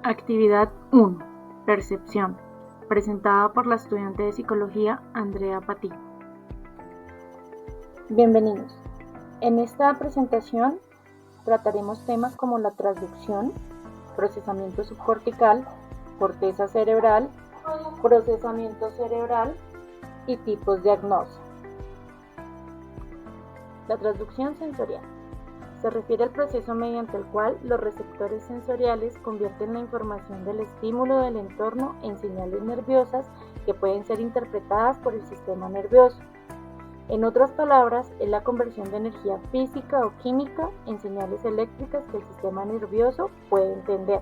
Actividad 1. Percepción. Presentada por la estudiante de Psicología Andrea Patí. Bienvenidos. En esta presentación trataremos temas como la transducción, procesamiento subcortical, corteza cerebral, procesamiento cerebral y tipos de agnosia. La transducción sensorial se refiere al proceso mediante el cual los receptores sensoriales convierten la información del estímulo del entorno en señales nerviosas que pueden ser interpretadas por el sistema nervioso. En otras palabras, es la conversión de energía física o química en señales eléctricas que el sistema nervioso puede entender.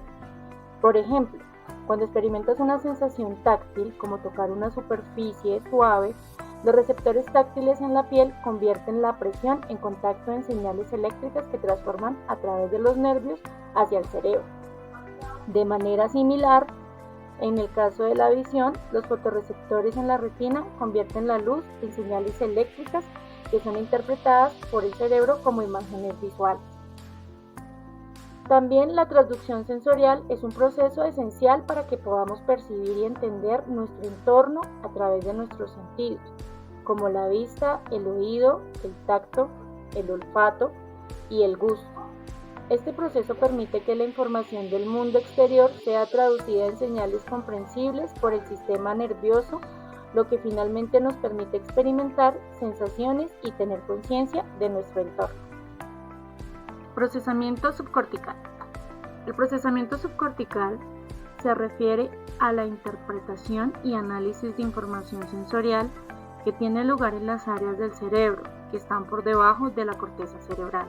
Por ejemplo, cuando experimentas una sensación táctil, como tocar una superficie suave, los receptores táctiles en la piel convierten la presión en contacto en señales eléctricas que transforman a través de los nervios hacia el cerebro. De manera similar, en el caso de la visión, los fotorreceptores en la retina convierten la luz en señales eléctricas que son interpretadas por el cerebro como imágenes visuales. También la transducción sensorial es un proceso esencial para que podamos percibir y entender nuestro entorno a través de nuestros sentidos, como la vista, el oído, el tacto, el olfato y el gusto. Este proceso permite que la información del mundo exterior sea traducida en señales comprensibles por el sistema nervioso, lo que finalmente nos permite experimentar sensaciones y tener conciencia de nuestro entorno. Procesamiento subcortical. El procesamiento subcortical se refiere a la interpretación y análisis de información sensorial que tiene lugar en las áreas del cerebro que están por debajo de la corteza cerebral.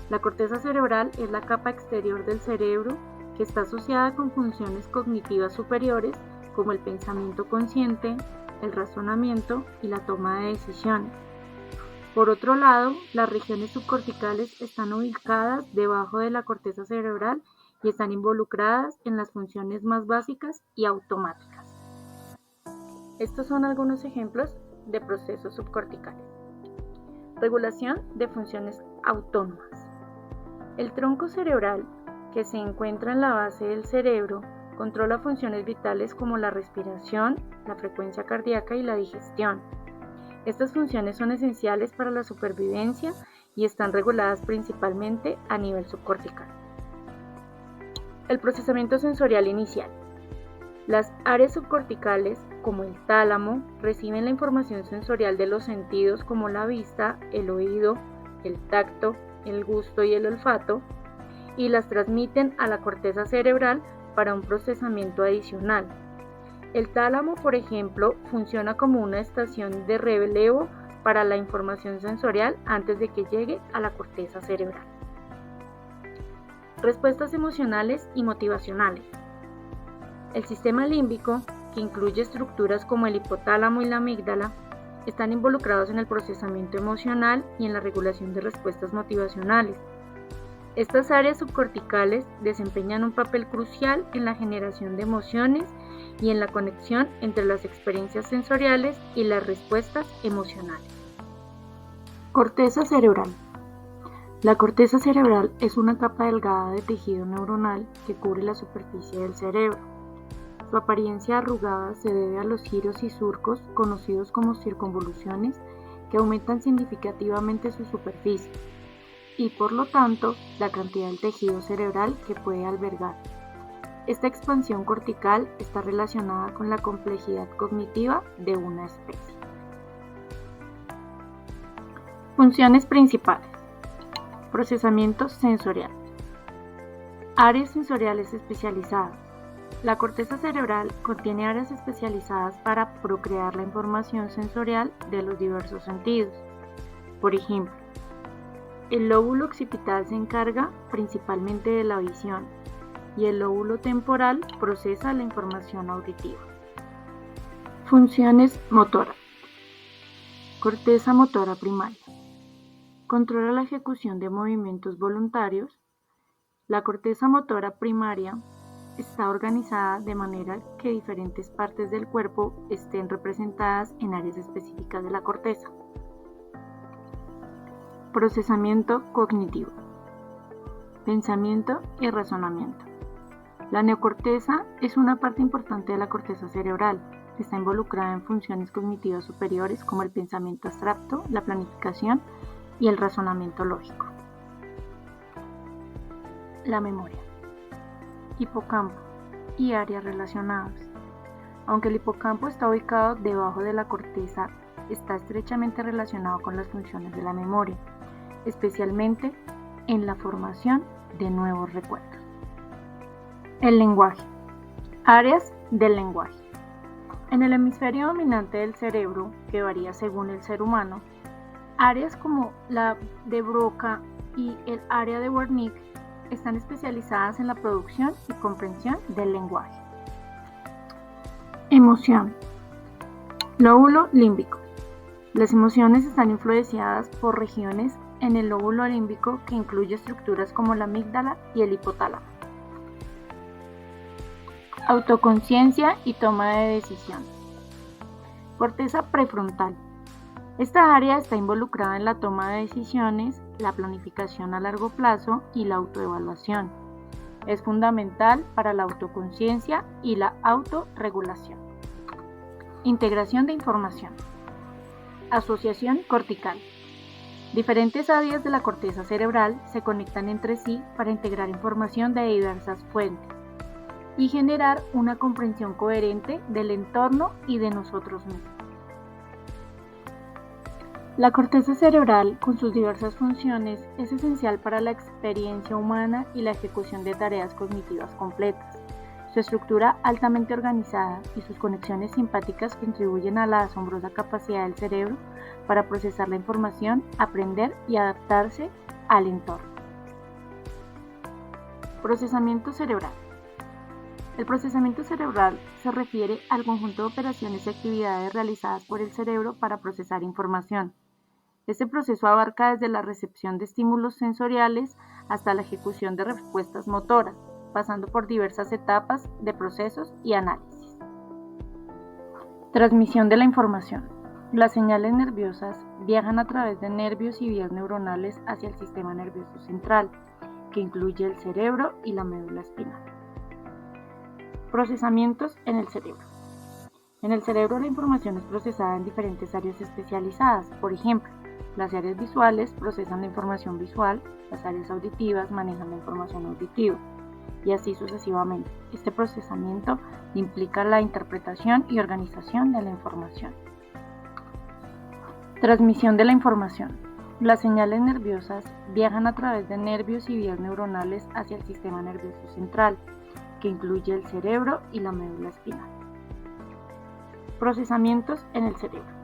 La corteza cerebral es la capa exterior del cerebro que está asociada con funciones cognitivas superiores como el pensamiento consciente, el razonamiento y la toma de decisiones. Por otro lado, las regiones subcorticales están ubicadas debajo de la corteza cerebral y están involucradas en las funciones más básicas y automáticas. Estos son algunos ejemplos de procesos subcorticales. Regulación de funciones autónomas. El tronco cerebral, que se encuentra en la base del cerebro, controla funciones vitales como la respiración, la frecuencia cardíaca y la digestión. Estas funciones son esenciales para la supervivencia y están reguladas principalmente a nivel subcortical. El procesamiento sensorial inicial. Las áreas subcorticales, como el tálamo, reciben la información sensorial de los sentidos como la vista, el oído, el tacto, el gusto y el olfato, y las transmiten a la corteza cerebral para un procesamiento adicional. El tálamo, por ejemplo, funciona como una estación de relevo para la información sensorial antes de que llegue a la corteza cerebral. Respuestas emocionales y motivacionales. El sistema límbico, que incluye estructuras como el hipotálamo y la amígdala, están involucrados en el procesamiento emocional y en la regulación de respuestas motivacionales. Estas áreas subcorticales desempeñan un papel crucial en la generación de emociones y en la conexión entre las experiencias sensoriales y las respuestas emocionales. Corteza cerebral. La corteza cerebral es una capa delgada de tejido neuronal que cubre la superficie del cerebro. Su apariencia arrugada se debe a los giros y surcos, conocidos como circunvoluciones, que aumentan significativamente su superficie y, por lo tanto, la cantidad del tejido cerebral que puede albergar. Esta expansión cortical está relacionada con la complejidad cognitiva de una especie. Funciones principales. Procesamiento sensorial. Áreas sensoriales especializadas. La corteza cerebral contiene áreas especializadas para procrear la información sensorial de los diversos sentidos. Por ejemplo, el lóbulo occipital se encarga principalmente de la visión y el lóbulo temporal procesa la información auditiva. Funciones motoras. Corteza motora primaria. Controla la ejecución de movimientos voluntarios. La corteza motora primaria está organizada de manera que diferentes partes del cuerpo estén representadas en áreas específicas de la corteza. Procesamiento cognitivo. Pensamiento y razonamiento. La neocorteza es una parte importante de la corteza cerebral. Está involucrada en funciones cognitivas superiores como el pensamiento abstracto, la planificación y el razonamiento lógico. La memoria, hipocampo y áreas relacionadas. Aunque el hipocampo está ubicado debajo de la corteza, está estrechamente relacionado con las funciones de la memoria, especialmente en la formación de nuevos recuerdos. El lenguaje. Áreas del lenguaje. En el hemisferio dominante del cerebro, que varía según el ser humano, áreas como la de Broca y el área de Wernicke están especializadas en la producción y comprensión del lenguaje. Emoción. Lóbulo límbico. Las emociones están influenciadas por regiones en el lóbulo límbico que incluye estructuras como la amígdala y el hipotálamo. Autoconciencia y toma de decisión. Corteza prefrontal. Esta área está involucrada en la toma de decisiones, la planificación a largo plazo y la autoevaluación. Es fundamental para la autoconciencia y la autorregulación. Integración de información. Asociación cortical. Diferentes áreas de la corteza cerebral se conectan entre sí para integrar información de diversas fuentes y generar una comprensión coherente del entorno y de nosotros mismos. La corteza cerebral, con sus diversas funciones, es esencial para la experiencia humana y la ejecución de tareas cognitivas completas. Su estructura altamente organizada y sus conexiones simpáticas contribuyen a la asombrosa capacidad del cerebro para procesar la información, aprender y adaptarse al entorno. Procesamiento cerebral. El procesamiento cerebral se refiere al conjunto de operaciones y actividades realizadas por el cerebro para procesar información. Este proceso abarca desde la recepción de estímulos sensoriales hasta la ejecución de respuestas motoras, pasando por diversas etapas de procesos y análisis. Transmisión de la información. Las señales nerviosas viajan a través de nervios y vías neuronales hacia el sistema nervioso central, que incluye el cerebro y la médula espinal. Procesamientos en el cerebro. En el cerebro la información es procesada en diferentes áreas especializadas. Por ejemplo, las áreas visuales procesan la información visual, las áreas auditivas manejan la información auditiva, y así sucesivamente. Este procesamiento implica la interpretación y organización de la información. Transmisión de la información. Las señales nerviosas viajan a través de nervios y vías neuronales hacia el sistema nervioso central, que incluye el cerebro y la médula espinal. Procesamientos en el cerebro.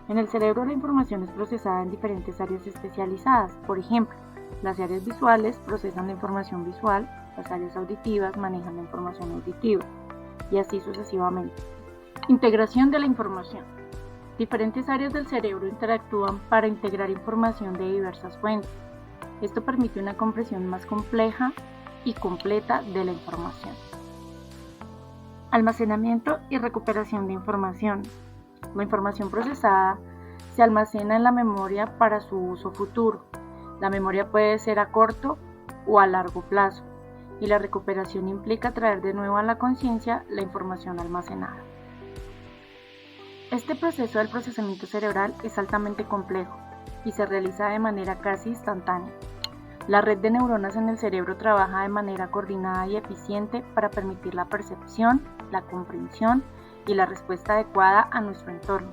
En el cerebro la información es procesada en diferentes áreas especializadas. Por ejemplo, las áreas visuales procesan la información visual, las áreas auditivas manejan la información auditiva, y así sucesivamente. Integración de la información. Diferentes áreas del cerebro interactúan para integrar información de diversas fuentes. Esto permite una comprensión más compleja y completa de la información. Almacenamiento y recuperación de información. La información procesada se almacena en la memoria para su uso futuro. La memoria puede ser a corto o a largo plazo, y la recuperación implica traer de nuevo a la conciencia la información almacenada. Este proceso del procesamiento cerebral es altamente complejo y se realiza de manera casi instantánea. La red de neuronas en el cerebro trabaja de manera coordinada y eficiente para permitir la percepción, la comprensión y la respuesta adecuada a nuestro entorno.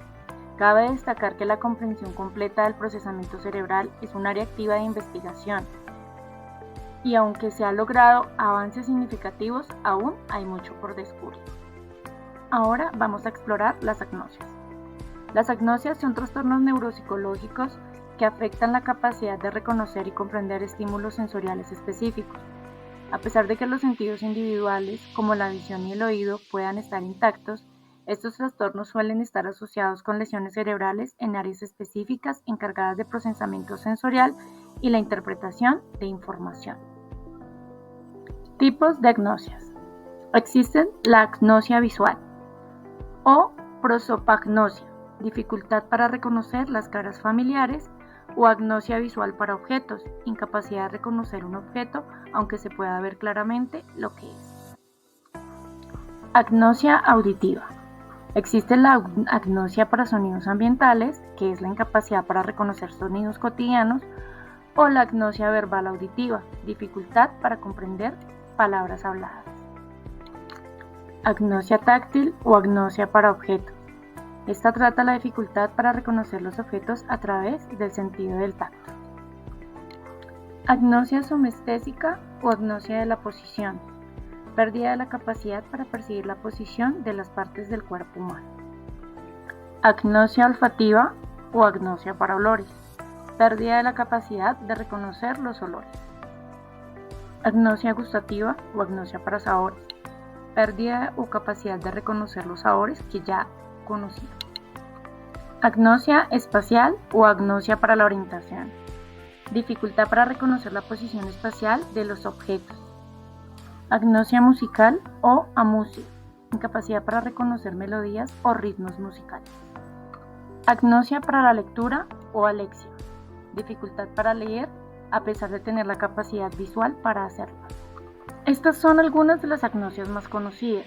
Cabe destacar que la comprensión completa del procesamiento cerebral es un área activa de investigación, y aunque se han logrado avances significativos, aún hay mucho por descubrir. Ahora vamos a explorar las agnosias. Las agnosias son trastornos neuropsicológicos que afectan la capacidad de reconocer y comprender estímulos sensoriales específicos. A pesar de que los sentidos individuales, como la visión y el oído, puedan estar intactos, estos trastornos suelen estar asociados con lesiones cerebrales en áreas específicas encargadas de procesamiento sensorial y la interpretación de información. Tipos de agnosias. Existen la agnosia visual o prosopagnosia, dificultad para reconocer las caras familiares, o agnosia visual para objetos, incapacidad de reconocer un objeto aunque se pueda ver claramente lo que es. Agnosia auditiva. Existe la agnosia para sonidos ambientales, que es la incapacidad para reconocer sonidos cotidianos, o la agnosia verbal auditiva, dificultad para comprender palabras habladas. Agnosia táctil o agnosia para objetos. Esta trata la dificultad para reconocer los objetos a través del sentido del tacto. Agnosia somestésica o agnosia de la posición. Pérdida de la capacidad para percibir la posición de las partes del cuerpo humano. Agnosia olfativa o agnosia para olores. Pérdida de la capacidad de reconocer los olores. Agnosia gustativa o agnosia para sabores. Pérdida o capacidad de reconocer los sabores que ya conocía. Agnosia espacial o agnosia para la orientación. Dificultad para reconocer la posición espacial de los objetos. Agnosia musical o amusia. Incapacidad para reconocer melodías o ritmos musicales. Agnosia para la lectura o alexia. Dificultad para leer a pesar de tener la capacidad visual para hacerlo. Estas son algunas de las agnosias más conocidas,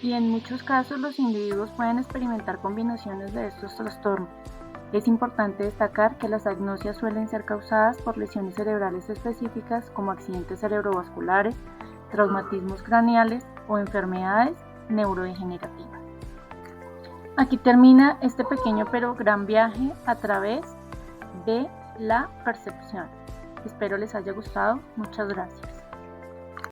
y en muchos casos los individuos pueden experimentar combinaciones de estos trastornos. Es importante destacar que las agnosias suelen ser causadas por lesiones cerebrales específicas como accidentes cerebrovasculares, traumatismos craneales o enfermedades neurodegenerativas. Aquí termina este pequeño pero gran viaje a través de la percepción. Espero les haya gustado. Muchas gracias.